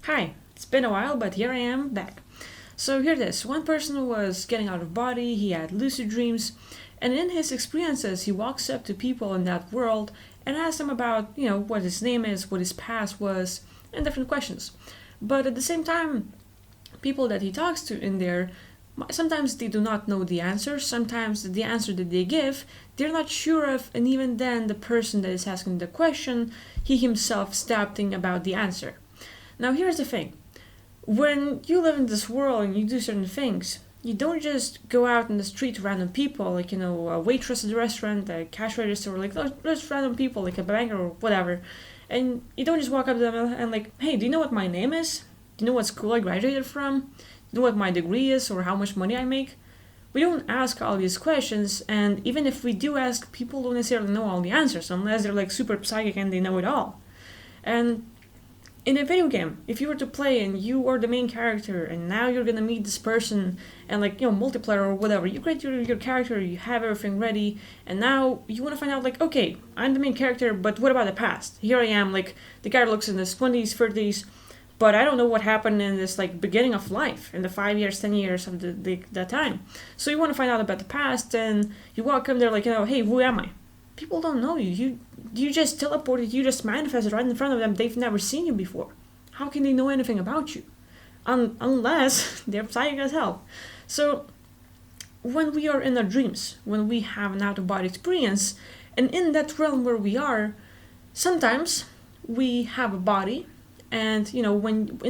Hi, it's been a while, but here I am back. So here it is. One person was getting out of body, he had lucid dreams, and in his experiences, he walks up to people in that world and asks them about, what his name is, what his past was, and different questions. But at the same time, people that he talks to in there, sometimes they do not know the answer, sometimes the answer that they give, they're not sure of, and even then, the person that is asking the question, he himself is doubting about the answer. Now, here's the thing. When you live in this world and you do certain things, you don't just go out in the street to random people, like, a waitress at the restaurant, a cash register, or like just random people, like a banker or whatever. And you don't just walk up to them and like, hey, do you know what my name is? Do you know what school I graduated from? Do you know what my degree is or how much money I make? We don't ask all these questions, and even if we do ask, people don't necessarily know all the answers unless they're like super psychic and they know it all. And in a video game, if you were to play and you are the main character and now you're gonna meet this person and multiplayer or whatever, you create your character, you have everything ready, and now you wanna find out like, okay, I'm the main character, but what about the past? Here I am, like the guy looks in his 20s, 30s, but I don't know what happened in this like beginning of life, in the 5 years, 10 years of that time. So you wanna find out about the past and you walk in there like, hey, who am I? People don't know you. You just teleported, you just manifested right in front of them. They've never seen you before. How can they know anything about you? Unless they're psychic as hell. So, when we are in our dreams, when we have an out-of-body experience, and in that realm where we are, sometimes we have a body, and when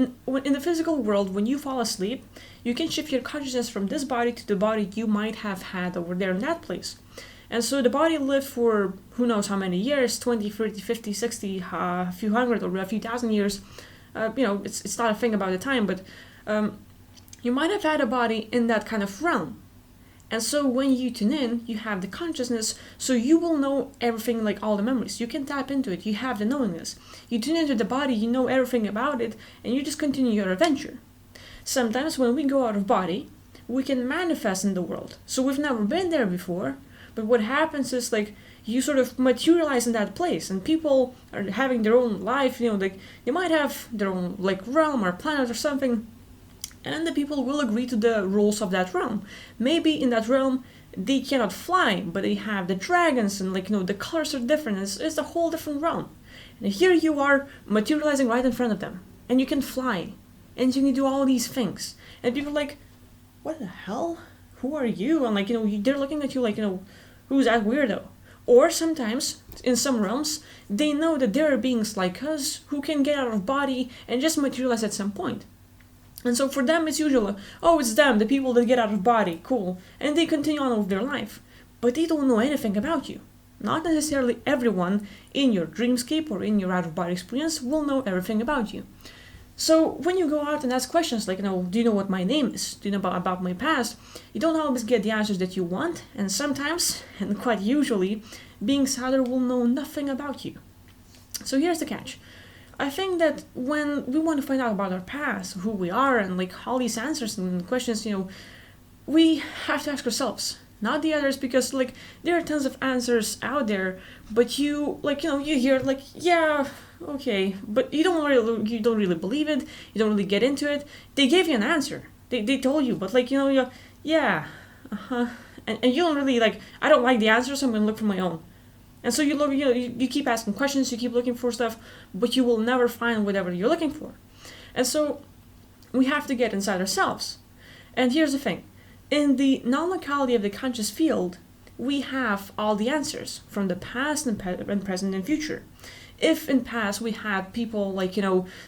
in the physical world, when you fall asleep, you can shift your consciousness from this body to the body you might have had over there in that place. And so the body lived for who knows how many years, 20, 30, 50, 60, a few hundred or a few thousand years. It's not a thing about the time, but you might have had a body in that kind of realm. And so when you tune in, you have the consciousness, so you will know everything, like all the memories. You can tap into it, you have the knowingness. You tune into the body, you know everything about it, and you just continue your adventure. Sometimes when we go out of body, we can manifest in the world. So we've never been there before, but what happens is like you sort of materialize in that place, and people are having their own life, like they might have their own like realm or planet or something, and the people will agree to the rules of that realm. Maybe in that realm they cannot fly, but they have the dragons, and the colors are different. It's a whole different realm. And here you are materializing right in front of them, and you can fly, and you can do all these things, and people are like, what the hell? Who are you? And they're looking at you like, who's that weirdo? Or sometimes, in some realms, they know that there are beings like us who can get out of body and just materialize at some point. And so for them, it's usually, oh, it's them, the people that get out of body, cool. And they continue on with their life. But they don't know anything about you. Not necessarily everyone in your dreamscape or in your out-of-body experience will know everything about you. So when you go out and ask questions like, do you know what my name is? Do you know about my past? You don't always get the answers that you want, and sometimes, and quite usually, beings out there will know nothing about you. So here's the catch. I think that when we want to find out about our past, who we are, and all these answers and questions, we have to ask ourselves, not the others, because there are tons of answers out there, but you hear yeah, okay, but you don't really believe it, you don't really get into it. They gave you an answer, they told you, but yeah, and you don't really I don't like the answer, so I'm gonna look for my own. And so you look, you keep asking questions, you keep looking for stuff, but you will never find whatever you're looking for. And so we have to get inside ourselves. And here's the thing. In the non-locality of the conscious field, we have all the answers from the past and present and future. If in past we had people like,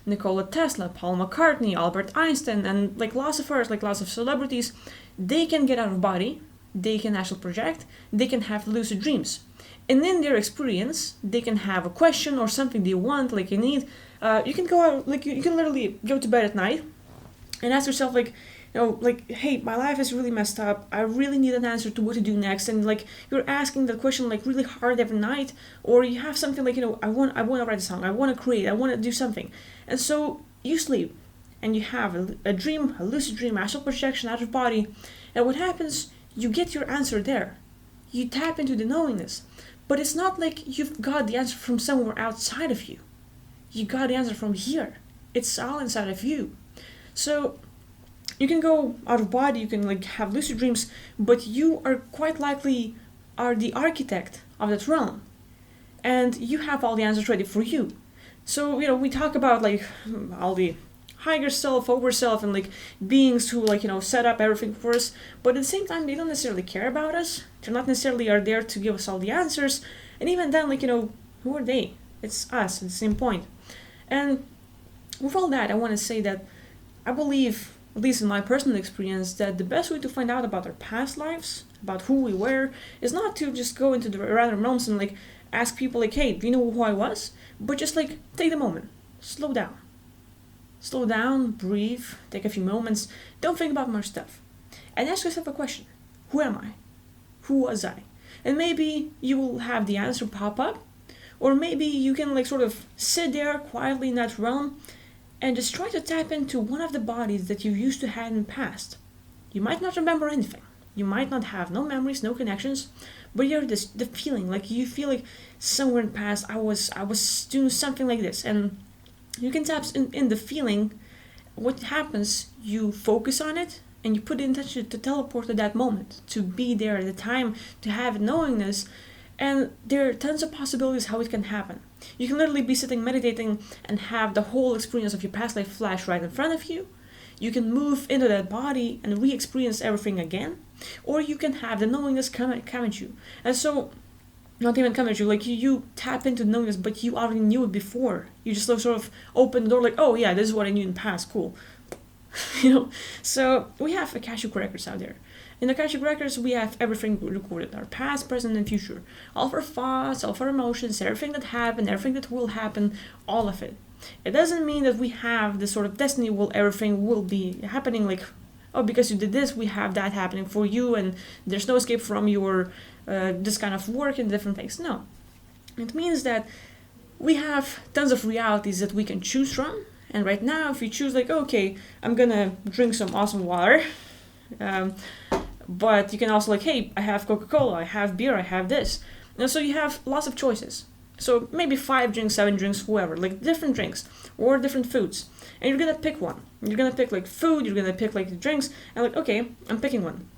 Nikola Tesla, Paul McCartney, Albert Einstein, and lots of others, lots of celebrities, they can get out of body, they can astral project, they can have lucid dreams. And in their experience, they can have a question or something they want, you need. You can go out, you can literally go to bed at night and ask yourself, hey, my life is really messed up. I really need an answer to what to do next. And you're asking that question really hard every night, or you have something I want to write a song, I want to create, I want to do something. And so you sleep, and you have a dream, a lucid dream, astral projection out of body. And what happens? You get your answer there. You tap into the knowingness. But it's not like you've got the answer from somewhere outside of you. You got the answer from here. It's all inside of you. So you can go out of body, you can like have lucid dreams, but you are quite likely are the architect of that realm, and you have all the answers ready for you. So we talk about like all the higher self, over self, and like beings who like set up everything for us, but at the same time they don't necessarily care about us. They're not necessarily are there to give us all the answers, and even then like who are they? It's us at the same point. And with all that, I want to say that I believe, at least in my personal experience, that the best way to find out about our past lives, about who we were, is not to just go into the random realms and like ask people like, hey, do you know who I was? But just like take the moment, slow down. Slow down, breathe, take a few moments, don't think about much stuff. And ask yourself a question. Who am I? Who was I? And maybe you will have the answer pop up, or maybe you can like sort of sit there quietly in that realm and just try to tap into one of the bodies that you used to have in the past. You might not remember anything. You might not have no memories, no connections, but you're the feeling, like you feel like somewhere in the past I was doing something like this, and you can tap in the feeling. What happens, you focus on it and you put the intention to teleport to that moment, to be there at the time, to have knowingness, and there are tons of possibilities how it can happen. You can literally be sitting meditating and have the whole experience of your past life flash right in front of you. You can move into that body and re-experience everything again, or you can have the knowingness come at you. And so, not even come at you, like you tap into knowingness, but you already knew it before. You just sort of open the door like, oh yeah, this is what I knew in the past, cool. So we have Akashic records out there. In the Akashic records, we have everything recorded, our past, present, and future. All of our thoughts, all of our emotions, everything that happened, everything that will happen, all of it. It doesn't mean that we have this sort of destiny where everything will be happening like, oh, because you did this, we have that happening for you, and there's no escape from your this kind of work and different things. No. It means that we have tons of realities that we can choose from, and right now, if you choose like, okay, I'm gonna drink some awesome water, but you can also like, hey, I have Coca-Cola, I have beer, I have this. And so you have lots of choices. So maybe 5 drinks, 7 drinks, whoever, like different drinks or different foods. And you're gonna pick one. You're gonna pick like food, you're gonna pick like the drinks, and like, okay, I'm picking one.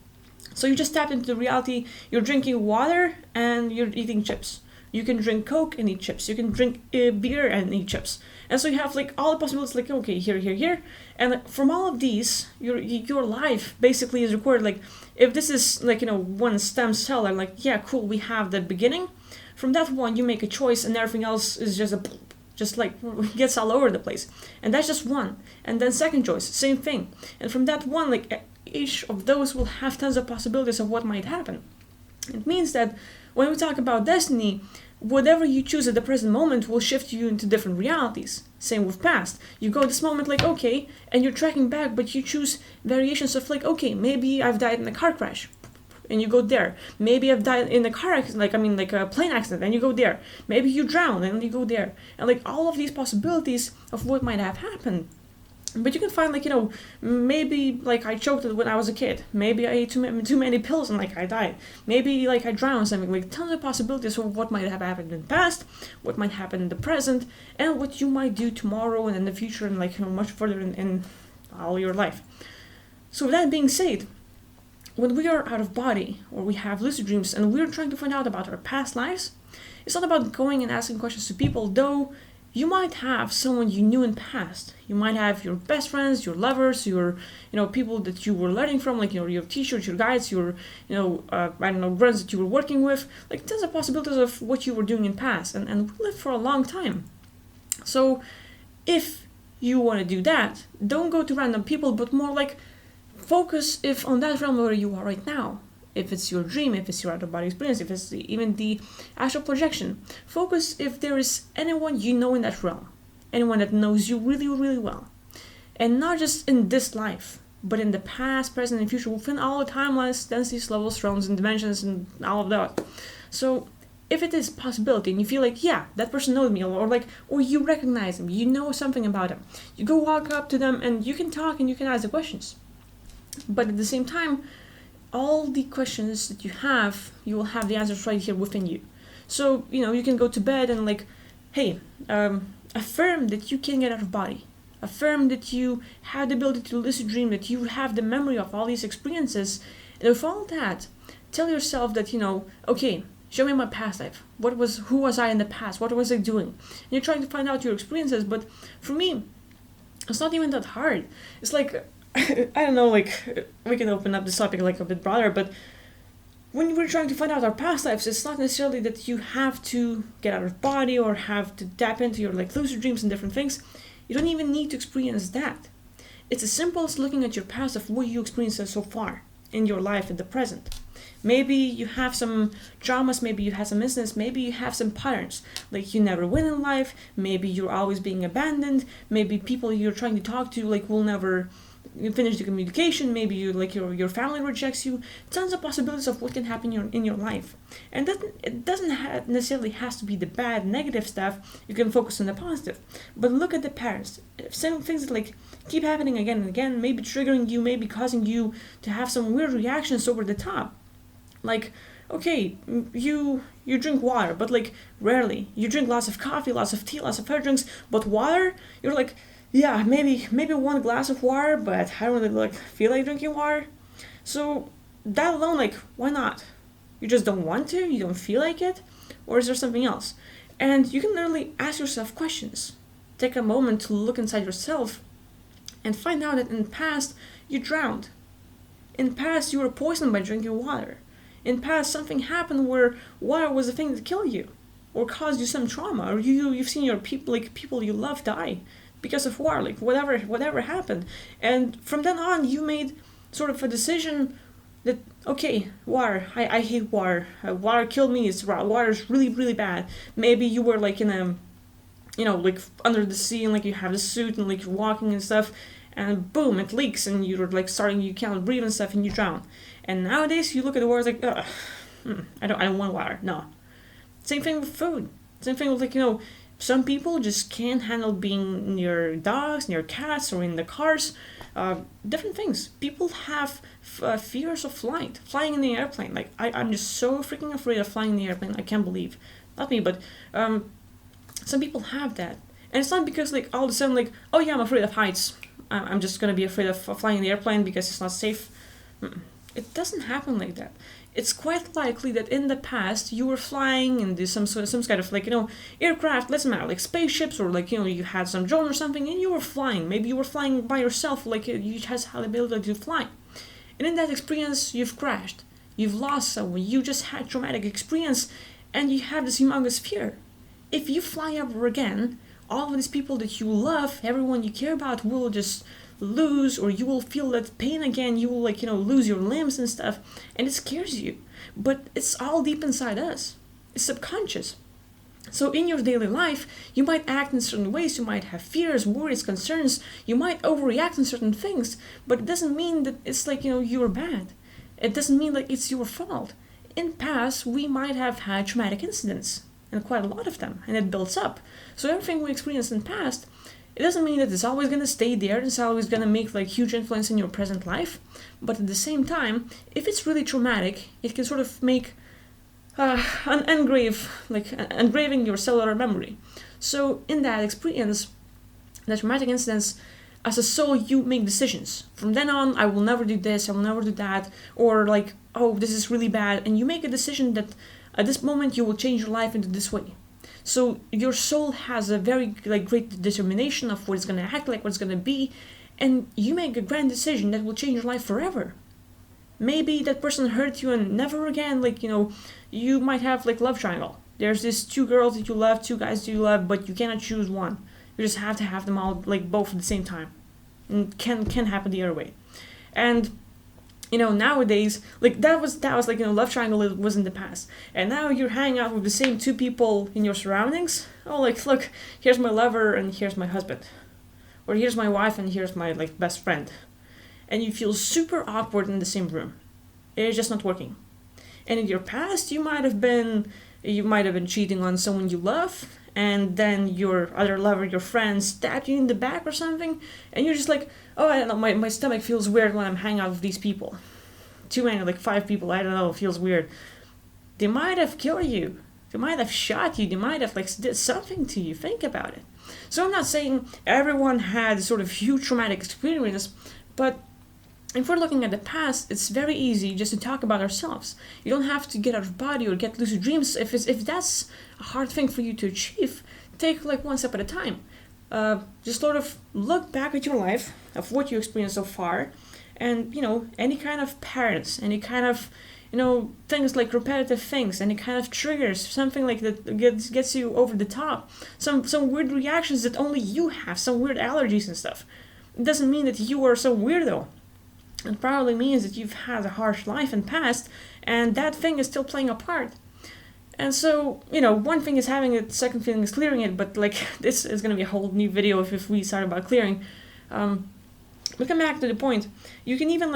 So you just tap into the reality, you're drinking water and you're eating chips. You can drink Coke and eat chips. You can drink beer and eat chips. And so you have like all the possibilities, like, okay, here. And like, from all of these, your life basically is recorded. Like, if this is like, one stem cell, and like, yeah, cool, we have the beginning. From that one, you make a choice, and everything else is just like gets all over the place. And that's just one. And then second choice, same thing. And from that one, like each of those will have tons of possibilities of what might happen. It means that when we talk about destiny, whatever you choose at the present moment will shift you into different realities. Same with past. You go this moment like, okay, and you're tracking back, but you choose variations of like, okay, maybe I've died in a car crash, and you go there. Maybe I've died in a car accident, like a plane accident, and you go there. Maybe you drown, and you go there. And like all of these possibilities of what might have happened. But you can find like, maybe like I choked when I was a kid. Maybe I ate too many pills and like I died. Maybe like I drowned, something, like tons of possibilities of what might have happened in the past, what might happen in the present, and what you might do tomorrow and in the future, and like much further in all your life. So with that being said, when we are out of body or we have lucid dreams and we're trying to find out about our past lives, it's not about going and asking questions to people, though. You might have someone you knew in the past. You might have your best friends, your lovers, your people that you were learning from, like your teachers, your guides, your friends that you were working with. Like tons of possibilities of what you were doing in the past, and we lived for a long time. So if you want to do that, don't go to random people, but more like focus on that realm where you are right now. If it's your dream, if it's your out-of-body experience, if it's even the astral projection. Focus if there is anyone you know in that realm. Anyone that knows you really, really well. And not just in this life, but in the past, present, and future, within all the timelines, densities, levels, realms, and dimensions, and all of that. So, if it is a possibility, and you feel like, yeah, that person knows me, or you recognize them, you know something about them, you go walk up to them, and you can talk, and you can ask the questions. But at the same time, all the questions that you will have the answers right here within you. So, you can go to bed and like, hey, affirm that you can get out of body. affirm that you have the ability to lucid dream, that you have the memory of all these experiences. And with all that, tell yourself that, okay, show me my past life. Who was I in the past? What was I doing? And you're trying to find out your experiences, but for me, it's not even that hard. It's like, I don't know, like, we can open up this topic like a bit broader, but when we're trying to find out our past lives, it's not necessarily that you have to get out of body or have to tap into your like lucid dreams and different things. You don't even need to experience that. It's as simple as looking at your past of what you experienced so far in your life in the present. Maybe you have some traumas, maybe you have some incidents, maybe you have some patterns, like you never win in life, maybe you're always being abandoned, maybe people you're trying to talk to like will never finish the communication, maybe your family rejects you. Tons of possibilities of what can happen in your life. And that it doesn't necessarily has to be the bad, negative stuff. You can focus on the positive. But look at the patterns. Some things that like keep happening again and again, maybe triggering you, maybe causing you to have some weird reactions over the top. Like, okay, you drink water, but like rarely. You drink lots of coffee, lots of tea, lots of hard drinks, but water, you're like, yeah, maybe one glass of water, but I don't really like feel like drinking water. So that alone, like, why not? You just don't want to? You don't feel like it? Or is there something else? And you can literally ask yourself questions. Take a moment to look inside yourself and find out that in the past you drowned. In the past you were poisoned by drinking water. In the past something happened where water was the thing that killed you or caused you some trauma, or you've seen your people you love die because of water, like whatever happened. And from then on you made sort of a decision that, okay, water, I hate water. Water killed me. Water is really, really bad. Maybe you were like in a, like under the sea and like you have the suit and like you're walking and stuff, and boom, it leaks and you're like you can't breathe and stuff and you drown. And nowadays you look at the water like, I don't want water. No. Same thing with food. Same thing with like, some people just can't handle being near dogs, near cats, or in the cars. Different things. People have fears of flying in the airplane. Like, I'm just so freaking afraid of flying in the airplane. I can't believe. Not me, but some people have that. And it's not because, like, all of a sudden, like, oh yeah, I'm afraid of heights. I'm just going to be afraid of flying in the airplane because it's not safe. It doesn't happen like that. It's quite likely that in the past you were flying in some kind of like, aircraft, doesn't matter, like spaceships, or like, you had some drone or something and you were flying. Maybe you were flying by yourself, like you just had the ability to fly. And in that experience, you've crashed. You've lost someone. You just had traumatic experience and you have this humongous fear. If you fly ever again, all of these people that you love, everyone you care about will just lose, or you will feel that pain again. You will like, lose your limbs and stuff, and it scares you. But it's all deep inside us. It's subconscious. So in your daily life, you might act in certain ways, you might have fears, worries, concerns, you might overreact in certain things, but it doesn't mean that it's like, you're bad. It doesn't mean like it's your fault. In past, we might have had traumatic incidents, and quite a lot of them, and it builds up. So everything we experienced in the past, it doesn't mean that it's always going to stay there, it's always going to make like huge influence in your present life, but at the same time, if it's really traumatic, it can sort of make engraving your cellular memory. So in that experience, the traumatic incidents, as a soul, you make decisions. From then on, I will never do this, I will never do that, or like, oh, this is really bad, and you make a decision that at this moment you will change your life into this way. So your soul has a very great determination of what it's going to act like, what it's going to be, and you make a grand decision that will change your life forever. Maybe that person hurt you and never again, you might have love triangle. There's these two girls that you love, two guys that you love, but you cannot choose one. You just have to have them all both at the same time. And can happen the other way. And nowadays, that was love triangle was in the past. And now you're hanging out with the same two people in your surroundings. Oh, look, here's my lover and here's my husband. Or here's my wife and here's my best friend. And you feel super awkward in the same room. It's just not working. And in your past, you might have been cheating on someone you love, and then your other lover, your friend, stabbed you in the back or something, and you're just like, oh, I don't know, my stomach feels weird when I'm hanging out with these people. Too many, 5 people, I don't know, it feels weird. They might have killed you. They might have shot you. They might have did something to you. Think about it. So I'm not saying everyone had sort of huge traumatic experience, but if we're looking at the past, it's very easy just to talk about ourselves. You don't have to get out of body or get lucid dreams. If that's a hard thing for you to achieve, take like one step at a time. Just sort of look back at your life of what you experienced so far, and any kind of patterns, any kind of things like repetitive things, any kind of triggers, something like that gets you over the top, some weird reactions that only you have, some weird allergies and stuff. It doesn't mean that you are some weirdo. It probably means that you've had a harsh life in the past, and that thing is still playing a part. And so, one thing is having it, second feeling is clearing it, but like this is going to be a whole new video if we start about clearing. We come back to the point. You can even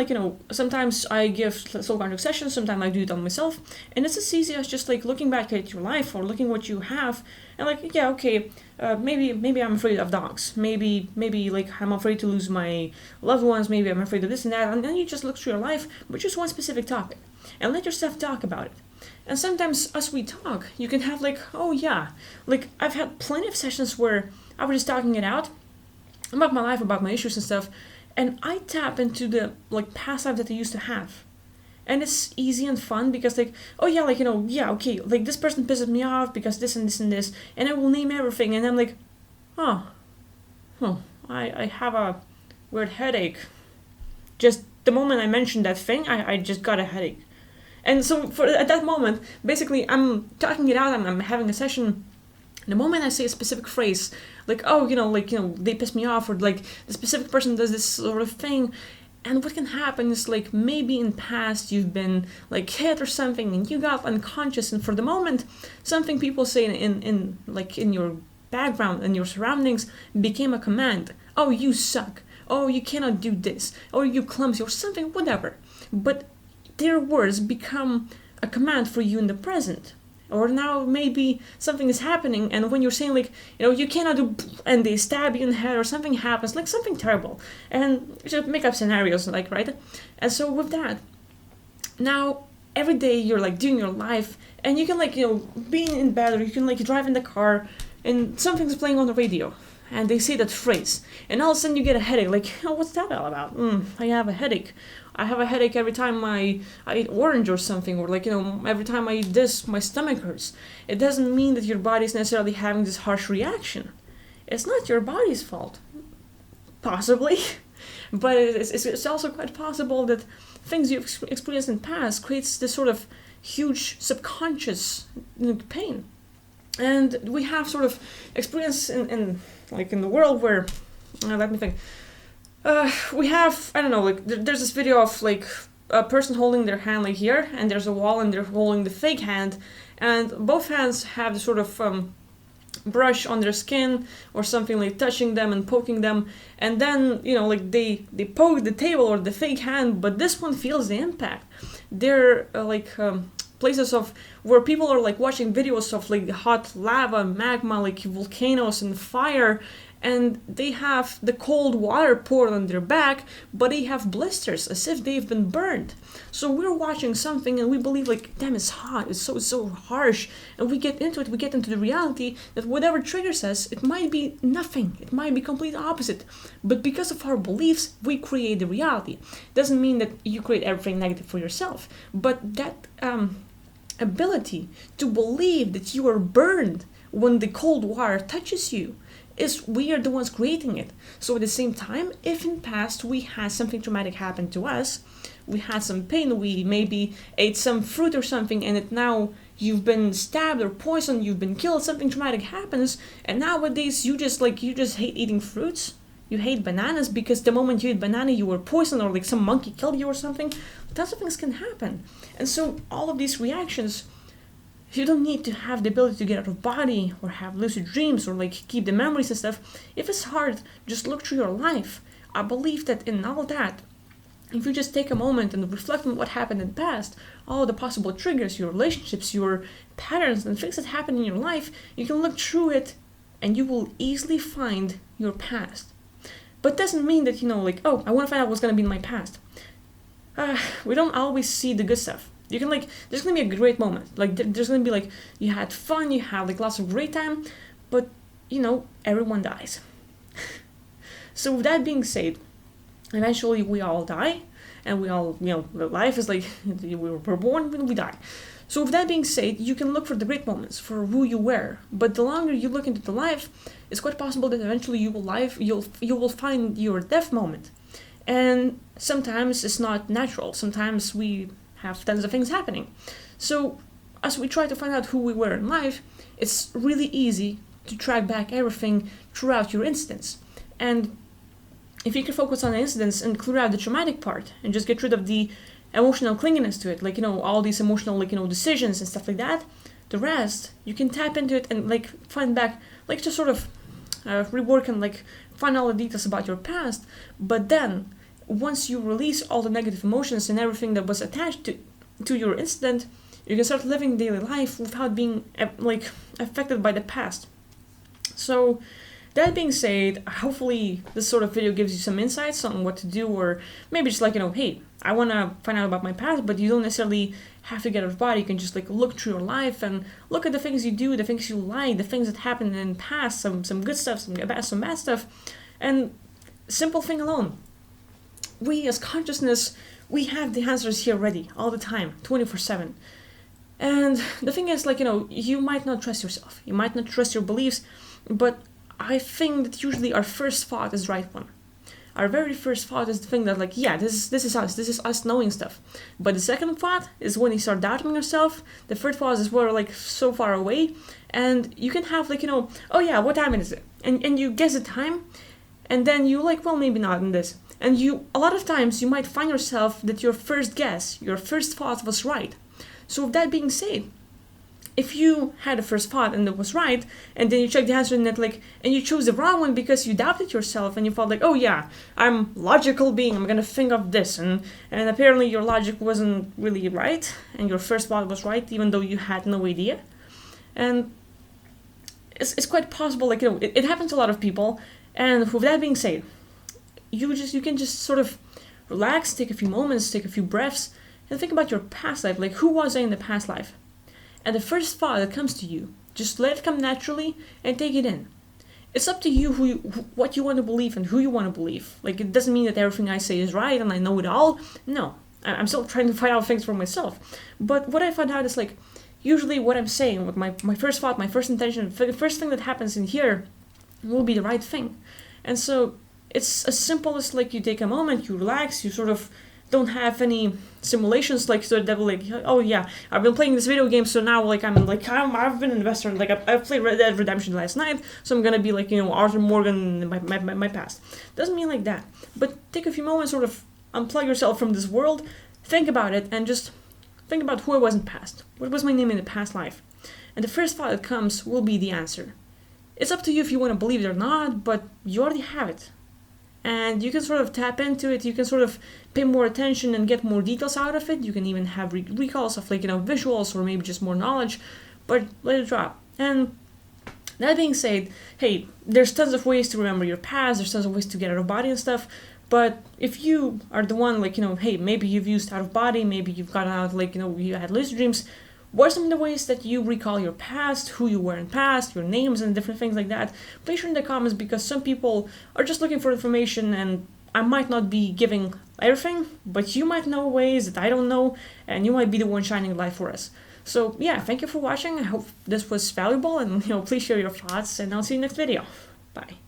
sometimes I give soul quantum sessions, sometimes I do it on myself, and it's as easy as just like looking back at your life or looking what you have, and like, yeah, okay, maybe I'm afraid of dogs, maybe like I'm afraid to lose my loved ones, maybe I'm afraid of this and that, and then you just look through your life with just one specific topic, and let yourself talk about it. And sometimes as we talk, you can have like, oh yeah, like I've had plenty of sessions where I was just talking it out about my life, about my issues and stuff, and I tap into the like past life that I used to have. And it's easy and fun because like, oh yeah, like, yeah, okay, like this person pisses me off because this and this and this, and I will name everything, and I'm like, I have a weird headache. Just the moment I mentioned that thing, I just got a headache. And so at that moment, basically I'm talking it out, I'm having a session. The moment I say a specific phrase, like, they piss me off, or like the specific person does this sort of thing, and what can happen is like maybe in past you've been like hit or something and you got unconscious, and for the moment something people say in your background and your surroundings became a command. Oh, you suck. Oh, you cannot do this. Oh, you clumsy or something, whatever. But their words become a command for you in the present. Or now maybe something is happening, and when you're saying like, you cannot do, and they stab you in the head or something happens, like something terrible. And just make up scenarios, like, right? And so with that, now every day you're like doing your life, and you can like, being in bed, or you can like drive in the car, and something's playing on the radio, and they say that phrase, and all of a sudden you get a headache, like, what's that all about? I have a headache. I have a headache every time I eat orange or something, or like, every time I eat this, my stomach hurts. It doesn't mean that your body's necessarily having this harsh reaction. It's not your body's fault. Possibly. But it's also quite possible that things you've experienced in the past creates this sort of huge subconscious pain. And we have sort of experience in the world where, let me think, we have, I don't know, like there's this video of like a person holding their hand like here, and there's a wall, and they're holding the fake hand, and both hands have the sort of brush on their skin or something, like touching them and poking them, and then like they poke the table or the fake hand, but this one feels the impact. They're places of where people are like watching videos of like hot lava, magma, like volcanoes and fire, and they have the cold water poured on their back, but they have blisters as if they've been burned. So we're watching something and we believe like, damn, it's hot, it's so harsh, and we get into it, we get into the reality that whatever triggers us, it might be nothing, it might be complete opposite, but because of our beliefs, we create the reality. Doesn't mean that you create everything negative for yourself, but that ability to believe that you are burned when the cold water touches you is we are the ones creating it. So at the same time, if in past we had something traumatic happen to us, we had some pain, we maybe ate some fruit or something, and it now you've been stabbed or poisoned, you've been killed, something traumatic happens, and nowadays you just hate eating fruits, you hate bananas because the moment you eat banana you were poisoned, or like some monkey killed you or something. Tons of things can happen. And so all of these reactions, you don't need to have the ability to get out of body or have lucid dreams or like keep the memories and stuff. If it's hard, just look through your life. I believe that in all that, if you just take a moment and reflect on what happened in the past, all the possible triggers, your relationships, your patterns and things that happen in your life, you can look through it and you will easily find your past. But doesn't mean that, oh, I want to find out what's going to be in my past. We don't always see the good stuff. You can there's gonna be a great moment. Like there's gonna be you had fun, you had lots of great time, but everyone dies. So with that being said, eventually we all die, and we all, life is like, we're born and we die. So with that being said, you can look for the great moments, for who you were, but the longer you look into the life, it's quite possible that eventually you will find your death moment. And sometimes it's not natural. Sometimes we have tons of things happening. So as we try to find out who we were in life, it's really easy to track back everything throughout your incidents. And if you can focus on the incidents and clear out the traumatic part and just get rid of the emotional clinginess to it, all these emotional, decisions and stuff like that, the rest, you can tap into it and, find back, just sort of rework and, find all the details about your past. But then, once you release all the negative emotions and everything that was attached to your incident, you can start living daily life without being, affected by the past. So, that being said, hopefully this sort of video gives you some insights on what to do, or maybe just hey, I want to find out about my past, but you don't necessarily have to get out of body. You can just look through your life and look at the things you do, the things you like, the things that happened in the past, some good stuff, some bad stuff, and simple thing alone. We as consciousness, we have the answers here ready all the time, 24/7. And the thing is, you might not trust yourself, you might not trust your beliefs, but I think that usually our first thought is the right one. Our very first thought is the thing that this is us knowing stuff. But the second thought is when you start doubting yourself. The third thought is where so far away, and you can have oh yeah, what time is it? And you guess the time, and then you well, maybe not in this. And a lot of times you might find yourself that your first guess, your first thought was right. So with that being said, if you had a first thought and it was right, and then you check the answer in it, and you chose the wrong one because you doubted yourself and you felt oh yeah, I'm logical being, I'm gonna think of this, and apparently your logic wasn't really right, and your first thought was right, even though you had no idea. And it's quite possible, it happens to a lot of people. And with that being said, you can just sort of relax, take a few moments, take a few breaths, and think about your past life, who was I in the past life? And the first thought that comes to you, just let it come naturally and take it in. It's up to you what you want to believe and who you want to believe. It doesn't mean that everything I say is right and I know it all. No, I'm still trying to find out things for myself. But what I found out is usually what I'm saying, with my first thought, my first intention, the first thing that happens in here will be the right thing. And so it's as simple as you take a moment, you relax, you sort of don't have any simulations so that oh yeah, I've been playing this video game, so now I've been an investor, and I played Red Dead Redemption last night, so I'm gonna be Arthur Morgan in my past. Doesn't mean like that, but take a few moments, sort of unplug yourself from this world, think about it, and just think about who I was in the past. What was my name in the past life? And the first thought that comes will be the answer. It's up to you if you want to believe it or not, but you already have it. And you can sort of tap into it, you can sort of pay more attention and get more details out of it. You can even have recalls of visuals, or maybe just more knowledge, but let it drop. And that being said, hey, there's tons of ways to remember your past, there's tons of ways to get out of body and stuff, but if you are the one, hey, maybe you've used out of body, maybe you've gotten out, you had lucid dreams, what are some of the ways that you recall your past, who you were in past, your names and different things like that? Please share in the comments, because some people are just looking for information, and I might not be giving everything, but you might know ways that I don't know, and you might be the one shining light for us. So yeah, thank you for watching. I hope this was valuable, and please share your thoughts, and I'll see you next video. Bye.